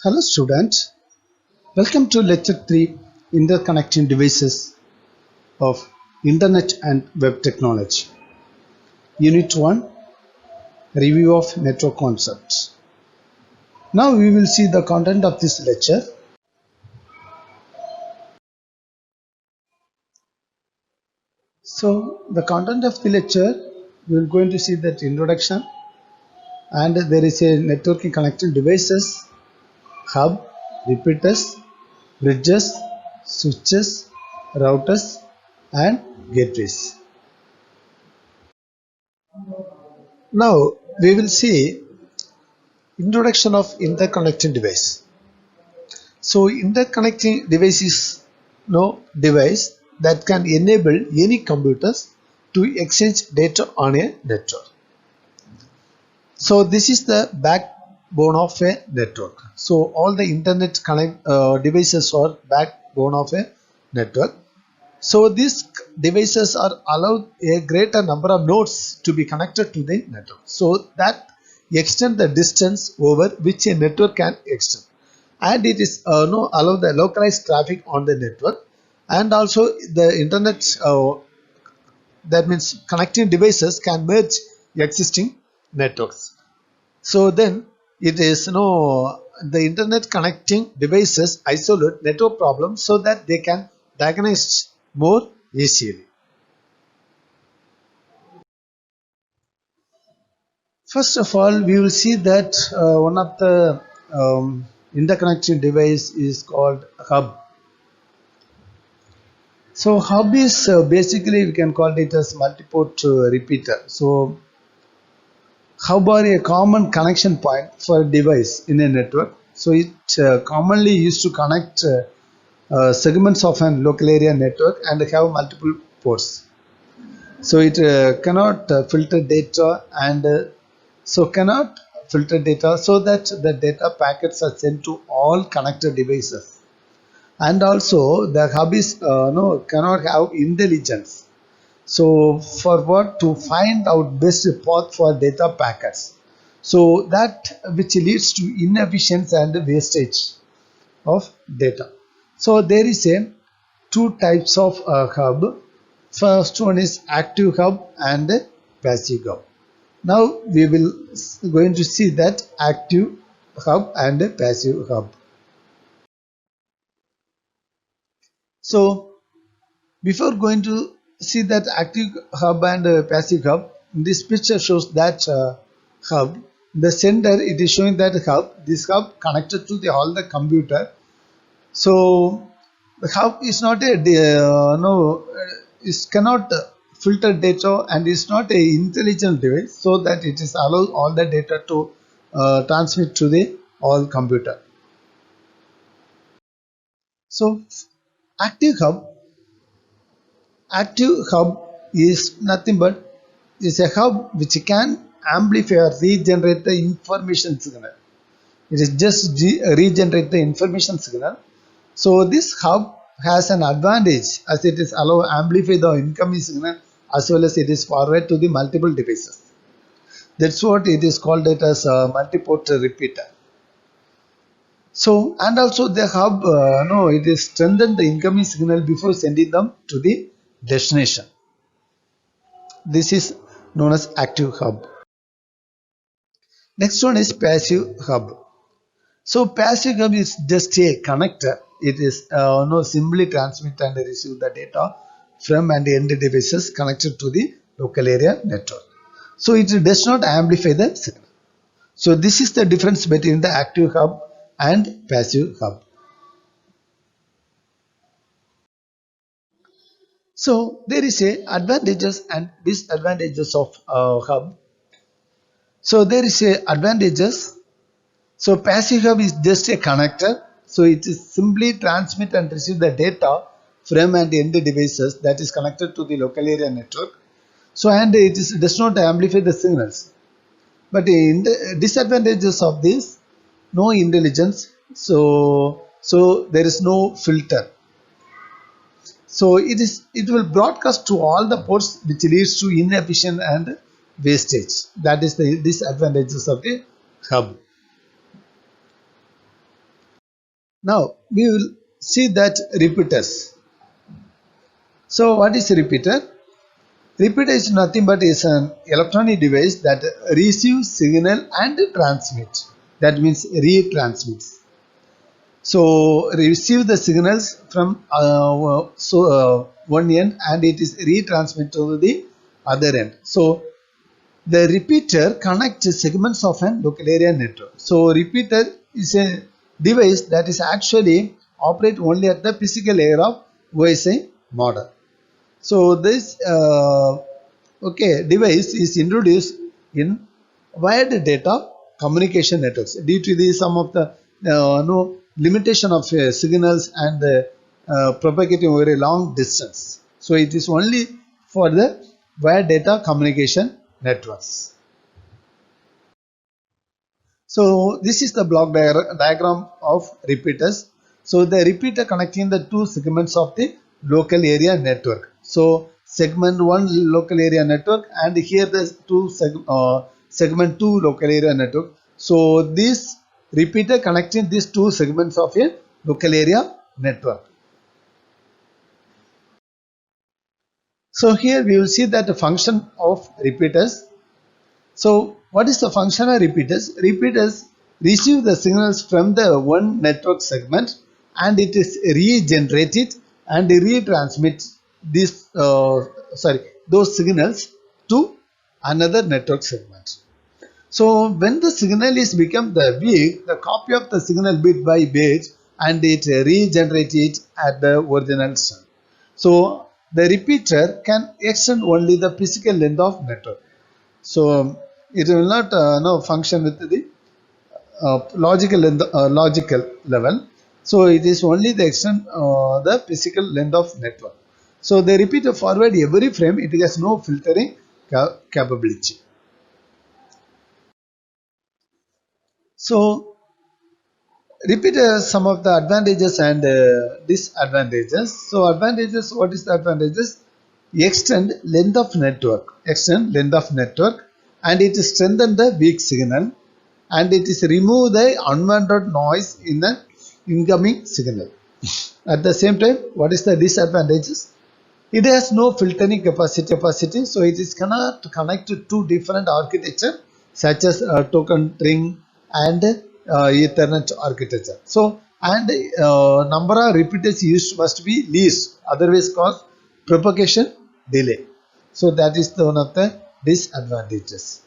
Hello students, welcome to lecture 3 Interconnecting Devices of Internet and Web Technology. Unit 1 Review of Network Concepts. Now we will see the content of this lecture. So the content of the lecture, we are going to see that introduction, and there is a networking connecting devices, hub, repeaters, bridges, switches, routers and gateways. Now we will see introduction of interconnecting device. So interconnecting device is no device that can enable any computers to exchange data on a network. So this is the backbone of a network. So all the internet devices are backbone of a network. So these devices are allowed a greater number of nodes to be connected to the network. So that extend the distance over which a network can extend, and it is allow the localized traffic on the network, and also the internet that means connecting devices can merge existing networks. So then it is the internet connecting devices isolate network problems so that they can diagnose more easily. First of all, we will see that one of the interconnecting device is called hub. So hub is basically we can call it as multi-port repeater. So hub are a common connection point for a device in a network. So it commonly used to connect segments of an local area network and have multiple ports. So it cannot filter data and cannot filter data so that the data packets are sent to all connected devices. And also the hub is cannot have intelligence. So for what to find out best path for data packets. So that which leads to inefficiency and wastage of data. So there is a two types of hub. First one is active hub and passive hub. Now we will going to see that active hub and passive hub. So before going to see that active hub and passive hub, this picture shows that hub. The center it is showing that hub. This hub connected to all the computer. So the hub is not a it cannot filter data and is not a intelligent device, so that it is allow all the data to transmit to the all computer. So active hub is nothing but is a hub which can amplify or regenerate the information signal. It is just regenerate the information signal. So this hub has an advantage as it is allow amplify the incoming signal as well as it is forward to the multiple devices. That's what it is called it as a multi-port repeater. So and also the hub it is strengthen the incoming signal before sending them to the destination. This is known as active hub. Next one is passive hub. So passive hub is just a connector. It is simply transmit and receive the data from and end devices connected to the local area network. So it does not amplify the signal. So this is the difference between the active hub and passive hub. So there is a advantages and disadvantages of hub. So there is a advantages. So passive hub is just a connector. So it is simply transmit and receive the data from and end devices that is connected to the local area network. So and it does not amplify the signals. But in the disadvantages of this, no intelligence. So there is no filter. So it will broadcast to all the ports, which leads to inefficient and wastage. That is the disadvantages of the hub. Now we will see that repeaters. So what is a repeater? Repeater is nothing but is an electronic device that receives signal and transmits. That means retransmits. So receive the signals from one end and it is retransmitted to the other end. So the repeater connects segments of an local area network. So repeater is a device that is actually operate only at the physical layer of OSI model. So this device is introduced in wired data communication networks due to the some of the no limitation of signals and propagating over a long distance. So it is only for the wired data communication networks. So this is the block diagram of repeaters. So the repeater connecting the two segments of the local area network. So segment 1 local area network and here the segment 2 local area network. So this repeater connecting these two segments of a local area network. So here we will see that the function of repeaters. So what is the function of repeaters? Repeaters receive the signals from the one network segment and it is regenerated and retransmits those signals to another network segment. So when the signal is become the weak, the copy of the signal bit by bit and it regenerated at the original site. So the repeater can extend only the physical length of network. So it will not function with the logical level. So it is only the extent the physical length of network. So the repeater forward every frame. It has no filtering capability. So repeater some of the advantages and disadvantages. So advantages. What is the advantages? Extend length of network. Extend length of network, and it strengthen the weak signal, and it is remove the unwanted noise in the incoming signal. At the same time, what is the disadvantages? It has no filtering capacity, so it is cannot connect to two different architecture such as token ring and Ethernet architecture. So and number of repeaters used must be least, otherwise cause propagation delay. So that is one of the disadvantages.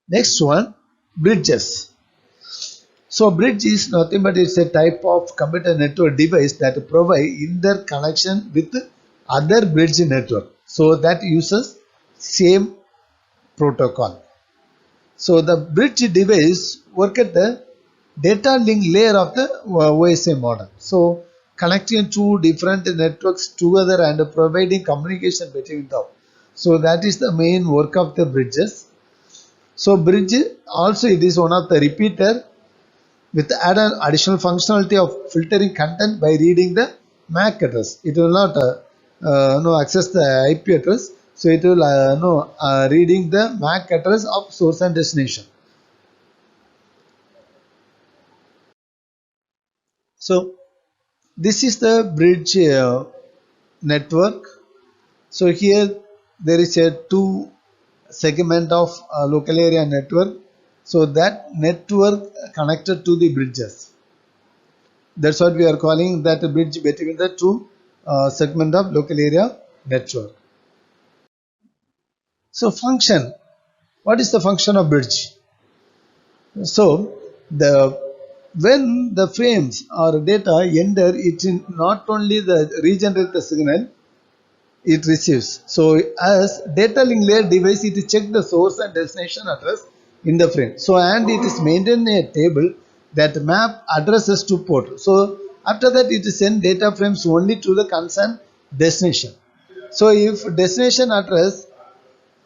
Next one, bridges. So bridge is nothing but it's a type of computer network device that provide interconnection with other bridge network. So that uses same protocol. So the bridge device work at the data link layer of the OSI model. So connecting two different networks together and providing communication between them. So that is the main work of the bridges. So bridge also it is one of the repeater with added additional functionality of filtering content by reading the MAC address. It will not access the IP address, so it will reading the MAC address of source and destination. So this is the bridge network. So here there is a two segment of local area network. So that network connected to the bridges. That's what we are calling that bridge between the two segment of local area network. So function. What is the function of bridge? So the when the frames or data enter, it not only the regenerate the signal it receives. So as data link layer device, it check the source and destination address in the frame. So and it is maintained a table that map addresses to port. So after that it send data frames only to the concerned destination. So if destination address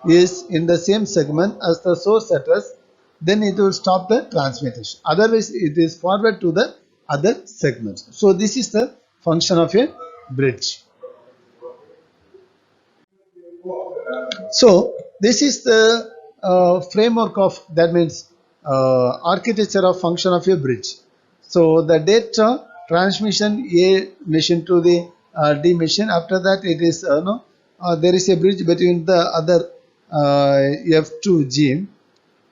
is in the same segment as the source address, then it will stop the transmission. Otherwise it is forward to the other segments. So this is the function of a bridge. So this is the framework of, that means architecture of function of a bridge. So the data transmission A machine to the D machine. After that, it is no, there is a bridge between the other F2G.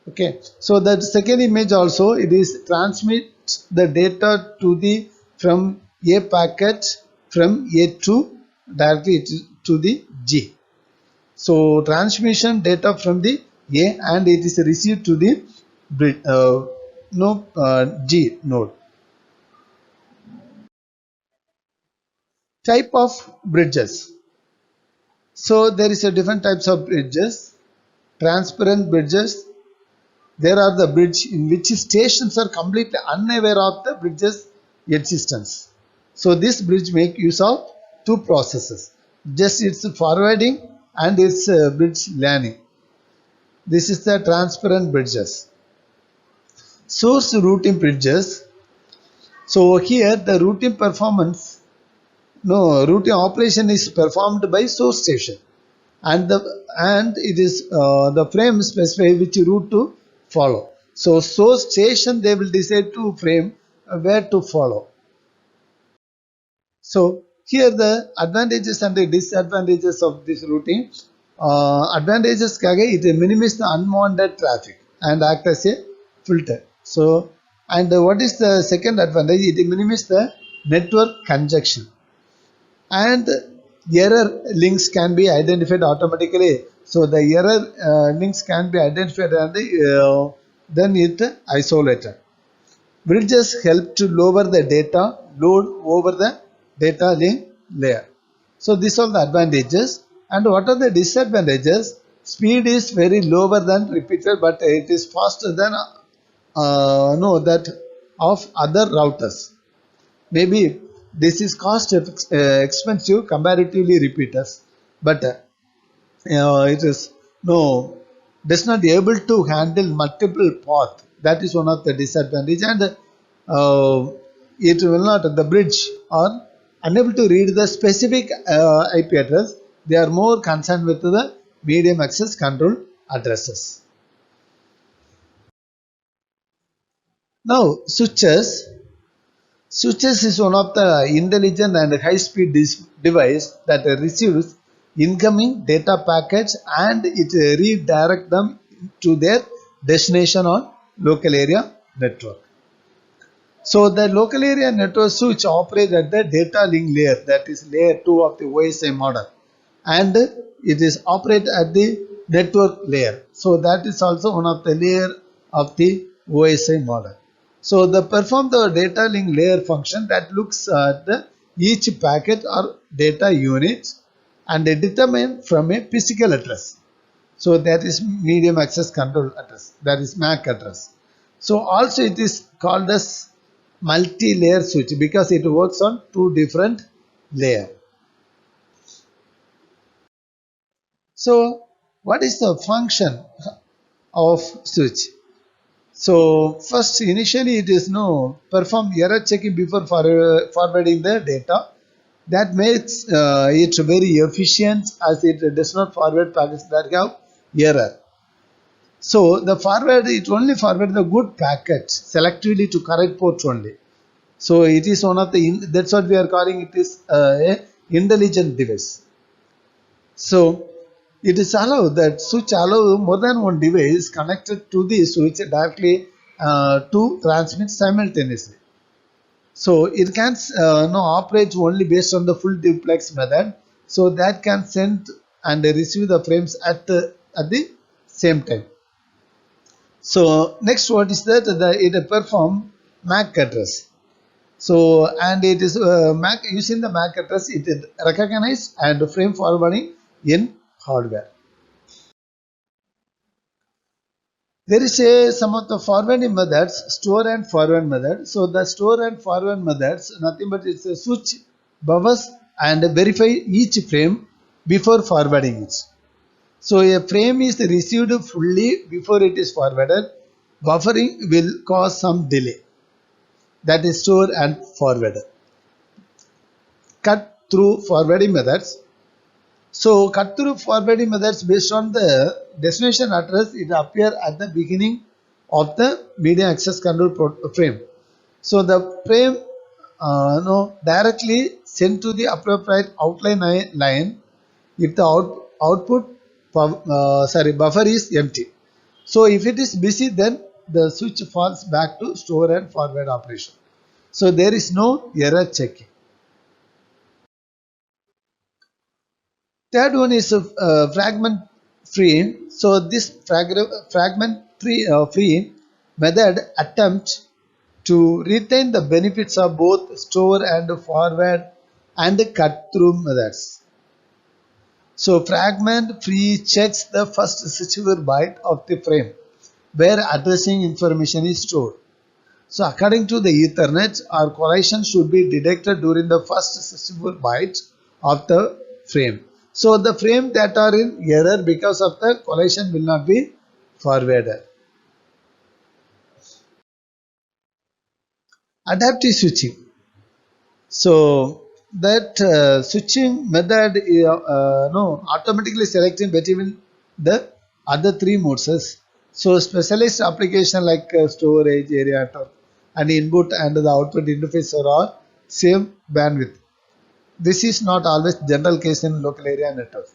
Okay, so that second image also it is transmit the data to the from A packet from A to directly to the G. So transmission data from the A and it is received to the G node. Type of bridges. So there is a different types of bridges. Transparent bridges. There are the bridge in which stations are completely unaware of the bridge's existence. So this bridge make use of two processes. Just its forwarding and its bridge learning. This is the transparent bridges. Source routing bridges. So here the routing performance, routing operation is performed by source station, and it is the frame specify which route to follow. So source station they will decide to frame where to follow. So here the advantages and the disadvantages of this routing. Advantages it minimizes the unwanted traffic and act as a filter. So and what is the second advantage? It minimizes the network congestion and error links can be identified automatically. So the error links can be identified and then it isolated. Bridges help to lower the data load over the data link layer. So these are the advantages. And what are the disadvantages? Speed is very lower than repeater, but it is faster than that of other routers. Maybe this is cost expensive comparatively repeaters, but it is does not be able to handle multiple paths. That is one of the disadvantage, and it will not, the bridge are unable to read the specific IP address. They are more concerned with the medium access control addresses. Now switches. Switches is one of the intelligent and high-speed device that receives incoming data packets and it redirects them to their destination on local area network. So the local area network switch operates at the data link layer, that is layer 2 of the OSI model, and it is operate at the network layer. So that is also one of the layer of the OSI model. So the perform the data link layer function that looks at each packet or data unit and determine from a physical address. So that is medium access control address, that is MAC address. So also it is called as multi-layer switch because it works on two different layers. So what is the function of switch? So first initially it is perform error checking before forwarding the data. That makes it very efficient as it does not forward packets that have error. So the forward, it only forward the good packets selectively to correct ports only. So it is one of the, that's what we are calling it is a intelligent device. So it is allowed that switch allow more than one device connected to the switch directly to transmit simultaneously. So it can operate only based on the full duplex method. So that can send and receive the frames at the same time. So next what is that? It perform MAC address. So and it is MAC, using the MAC address it is recognized and frame forwarding in hardware. There is some of the forwarding methods, store and forward method. So the store and forward methods, nothing but it's a switch, buffers and verify each frame before forwarding it. So a frame is received fully before it is forwarded. Buffering will cause some delay. That is store and forward. Cut through forwarding methods. So cut through forwarding methods based on the destination address, it appear at the beginning of the media access control frame. So the frame directly sent to the appropriate outline line if the output buffer is empty. So if it is busy, then the switch falls back to store and forward operation. So there is no error checking. Third one is fragment freeing. So this fragment freeing method attempts to retain the benefits of both store and forward and cut through methods. So fragment free checks the first secure byte of the frame where addressing information is stored. So according to the Ethernet, our collision should be detected during the first secure byte of the frame. So the frame that are in error because of the collision will not be forwarded. Adaptive switching. So that switching method automatically selecting between the other three modes. So specialized application like storage area network and input and the output interface are all same bandwidth. This is not always general case in local area networks.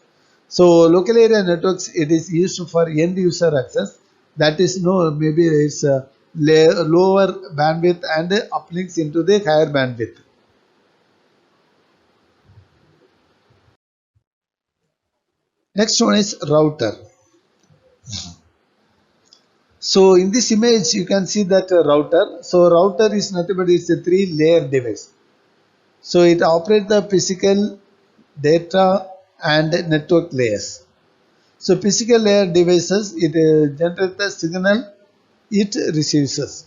So local area networks, it is used for end user access. That is maybe it's a lower bandwidth and uplinks into the higher bandwidth. Next one is router. So in this image you can see that router. So router is nothing but it's a 3-layer device. So it operates the physical, data and network layers. So physical layer devices, it generates the signal it receives.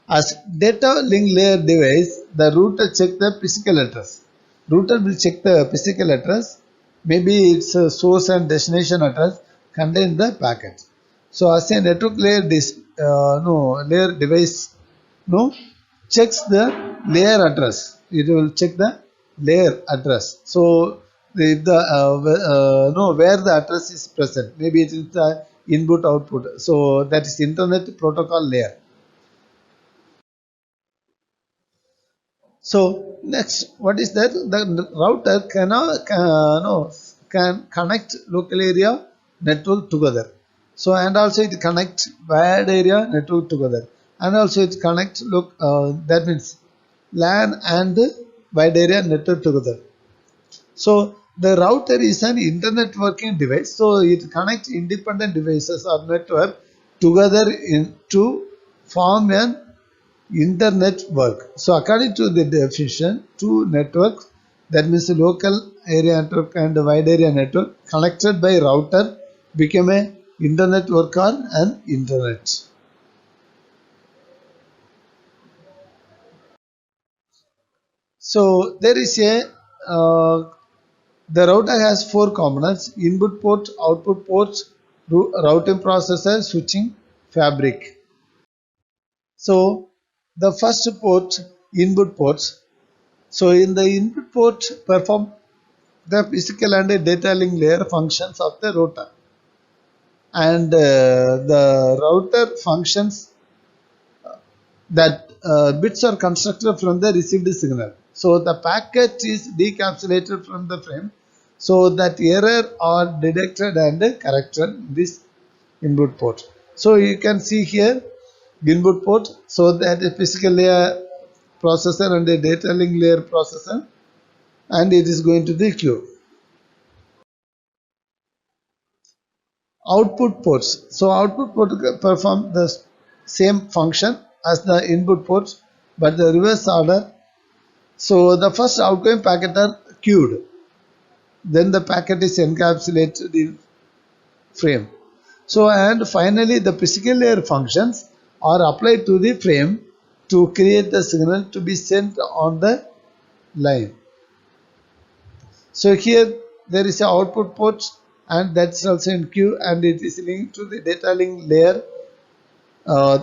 As data link layer device, the router check the physical address. Router will check the physical address. Maybe it's a source and destination address contain the packet. So as a network layer layer device checks the layer address. It will check the layer address. So if the where the address is present, maybe it is the input output. So that is internet protocol layer. So next, what is that? The router can connect local area network together. So and also it connect wide area network together, and also it connect that means LAN and wide area network together. So the router is an internet working device. So it connects independent devices or network together to form an internet work. So according to the definition, two networks, that means the local area network and the wide area network connected by router become a internet work on an internet. So there is a the router has four components: input port, output ports, routing processor, switching fabric. So the first port, input ports. So in the input port perform the physical and data link layer functions of the router, and the router functions that bits are constructed from the received signal. So the packet is decapsulated from the frame, so that error are detected and corrected in this input port. So you can see here input port, so that is physical layer processor and a data link layer processor, and it is going to the queue. Output ports. So output port perform the same function as the input ports, but the reverse order. So the first outgoing packet are queued, then the packet is encapsulated in frame. So and finally the physical layer functions are applied to the frame to create the signal to be sent on the line. So here there is a output port, and that's also in queue, and it is linked to the data link layer, uh,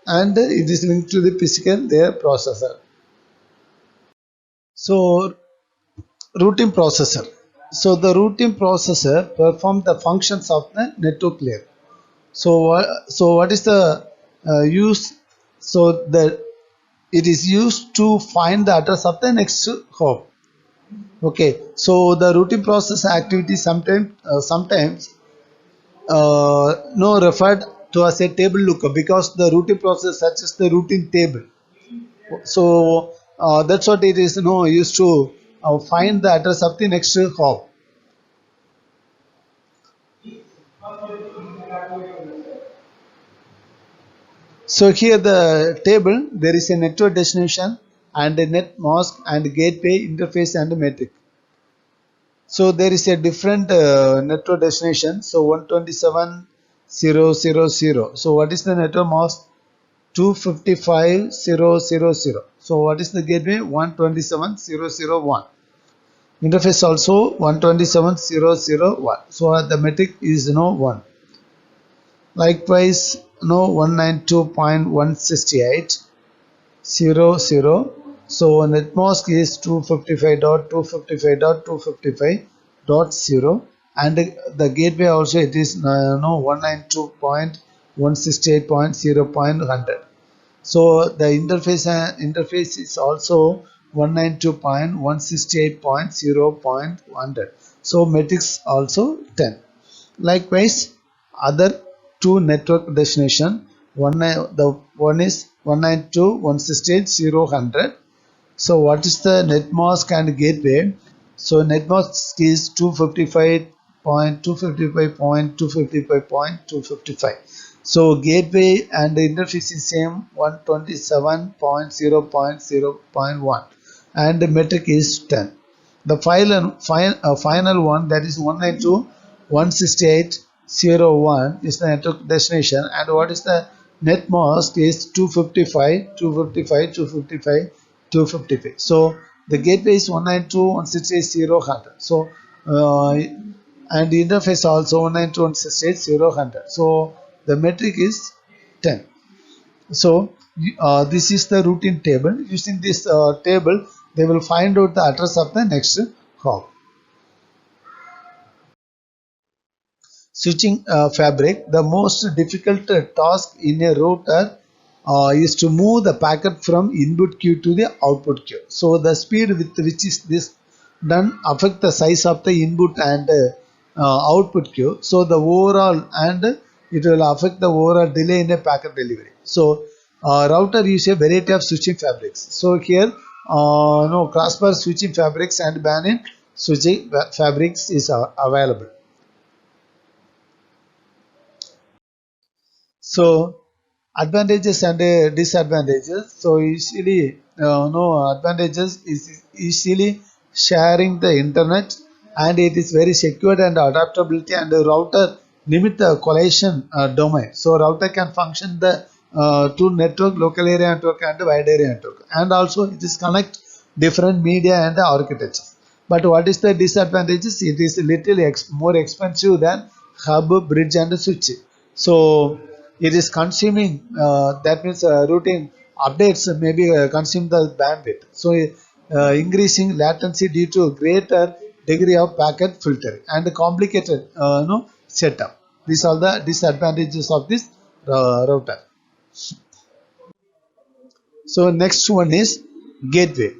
and it is linked to the physical layer processor. So routing processor. So the routing processor performs the functions of the network layer. So what is the use? So the it is used to find the address of the next hop. Okay, so the routing process activity sometimes no referred to as a table lookup because the routing process such as the routing table. So that's what it is used to find the address of the next hop. So here the table there is a network destination and a net mask and gateway interface and metric. So there is a different network destination. So 127.0.0.0. So what is the network mask? 255.0.0.0. So what is the gateway? 127.0.0.1. Interface also 127.0.0.1. So the metric is 1. Likewise 192.168.0.0. So net mask is 255.255.255.0 and the gateway also it is 192.168.0.100. So the interface is also 192.168.0.100. So metrics also 10. Likewise, other two network destination the one is 192.168.0.100. So what is the net mask and gateway? So net mask is 255.255.255.255. So gateway and the interface is same 127.0.0.1 and the metric is 10. The final one that is 192.168.0.1 is the network destination and what is the net mask is 255. So the gateway is 192.168.0.100. So and the interface also 192.168.0.100. So the metric is 10. So this is the routing table. Using this table, they will find out the address of the next hop. Switching fabric, the most difficult task in a router is to move the packet from input queue to the output queue. So the speed with which is this done affect the size of the input and output queue. So the overall and it will affect the overall delay in a packet delivery. So router use a variety of switching fabrics. So here crossbar switching fabrics and band-in switching fabrics is available. So advantages and disadvantages. So easily no advantages is easily sharing the internet and it is very secured and adaptability and the router limit the collision domain. So router can function the two network, local area network and wide area network, and also it is connect different media and the architecture. But what is the disadvantages? It is little more expensive than hub, bridge and switch. So it is consuming that means routing updates maybe consume the bandwidth. So increasing latency due to greater degree of packet filtering and complicated setup. These are the disadvantages of this router. So next one is gateway.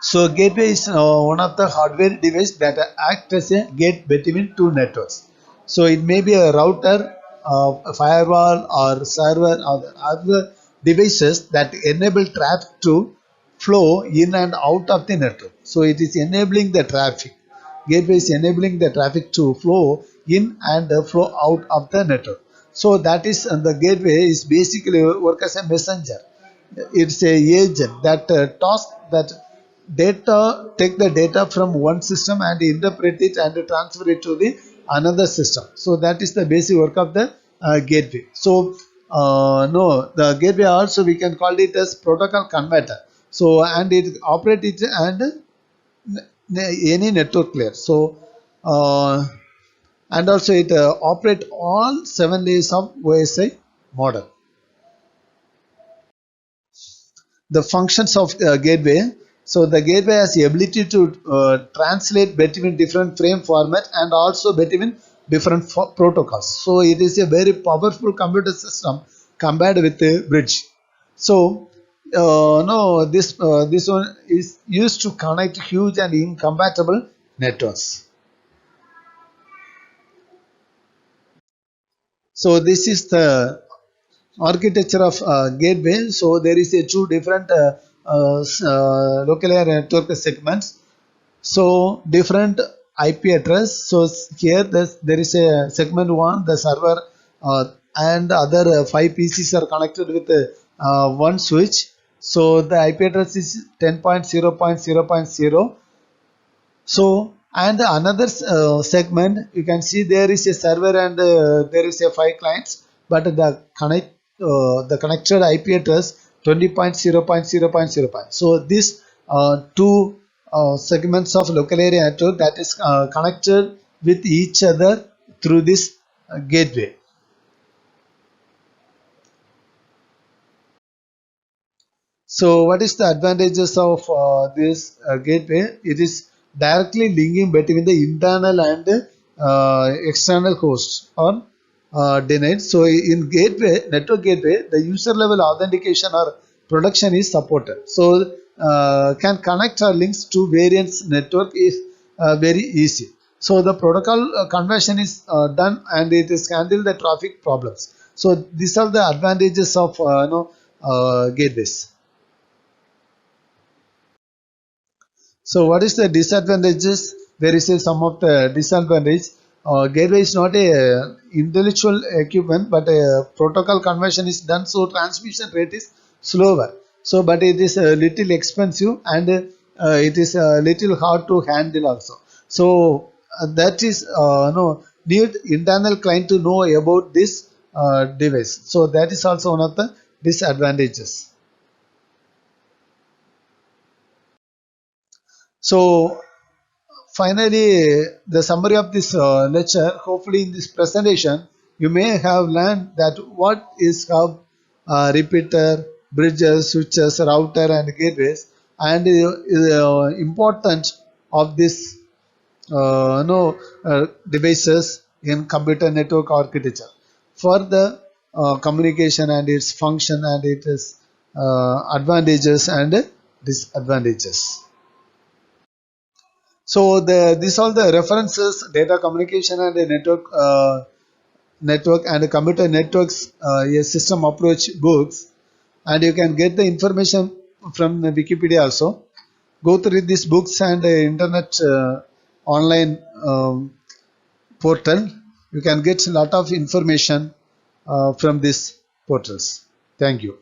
So gateway is one of the hardware device that act as a gate between two networks. So it may be a router, a firewall or server or other devices that enable traffic to flow in and out of the network. So it is enabling the traffic. Gateway is enabling the traffic to flow in and flow out of the network. So that is the gateway is basically work as a messenger. It's a agent that task that data take the data from one system and interpret it and transfer it to the another system. So that is the basic work of the gateway. So no, the gateway also we can call it as protocol converter. So and it operate it and any network layer. So and also it operate all 7 layers of OSI model. The functions of gateway. So the gateway has the ability to translate between different frame format and also between different protocols. So it is a very powerful computer system compared with the bridge. So no, this one is used to connect huge and incompatible networks. So this is the architecture of gateway. So there is a two different local area network segments. So different IP address. So here there is a segment one, the server and other five PCs are connected with one switch. So the IP address is 10.0.0.0. So and another segment, you can see there is a server and there is a five clients, but the connected IP address 20.0.0.0. So these two segments of local area network that is connected with each other through this gateway. So what is the advantages of this gateway? It is directly linking between the internal and external hosts or denied. So in gateway, network gateway, the user level authentication or production is supported. So can connect our links to various network is very easy. So the protocol conversion is done and it is handle the traffic problems. So these are the advantages of gateways. So what is the disadvantages? There is some of the disadvantage. Gateway is not a intellectual equipment, but a protocol conversion is done, so transmission rate is slower. So, but it is a little expensive and it is a little hard to handle also. So that is no need internal client to know about this device. So that is also one of the disadvantages. So finally, the summary of this lecture, hopefully in this presentation, you may have learned that what is hub, repeater, bridges, switches, router and gateways, and importance of this devices in computer network architecture for the communication and its function and its advantages and disadvantages. So these all the references, data communication and network and computer networks, a system approach books, and you can get the information from the Wikipedia also. Go through these books and internet online portal. You can get a lot of information from these portals. Thank you.